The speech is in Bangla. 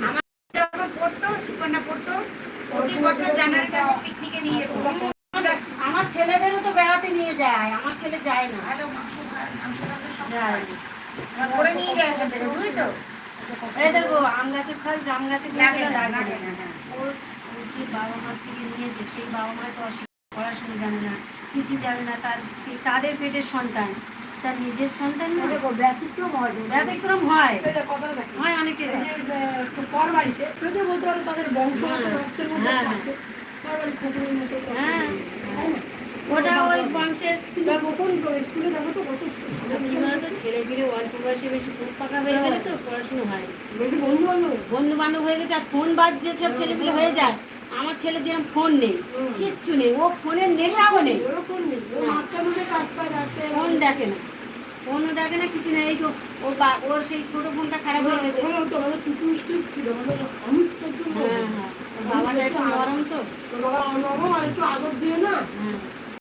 আমার যখন পড়তো সুকন্যা পড়তো প্রতি বছর জানুয়ারি মাসে পিকনিকে নিয়ে যেত। আমার ছেলেদেরও তো বেড়াতে নিয়ে যায়, আমার ছেলে যায় না। ভালো মাংস যায় না। করে নিয়ে যায় এখান থেকে, বুঝলি? এই দেখো আম গাছের ছাল জাম গাছে লাগে না, লাগে লাগে না। না। ওর যে বাবা মা থেকে নিয়েছে সেই বাবা মা তো পড়াশোনা জানে না, কিছু জানে না, তাদের পেটের সন্তান, তার নিজের সন্তান না। ব্যতিক্রম হয়, ব্যতিক্রম হয় হয় অনেকের। পর বাড়িতে যদি বলতে পারো তাদের বংশগত রক্তের মধ্যে আছে, পর বাড়ি কুকুরের মতো। হ্যাঁ, ওটা ওই বংশের মতন স্কুলে যাবো তো কত ছেলে পিলে অল্প বয়সে বেশি ফুট পাকা হয়ে গেলে তো পড়াশুনো হয়, বেশি বন্ধু বান্ধব হয়ে গেছে। আর ফোন বাদ যেসব ছেলেপিলে হয়ে যায়, আমার ছেলে যেরকম ফোন নেই, কিচ্ছু নেই, ও ফোনের নেশা নেই, ফোন দেখে না, ফোনও দেখে না, কিছু নেই। এই তো ওর সেই ছোট ফোনটা খারাপ হয়ে গেছে। হ্যাঁ, বাবাটা একটু নরম তো, বাবা নরম আর একটু আদর দিয়ে না। হ্যাঁ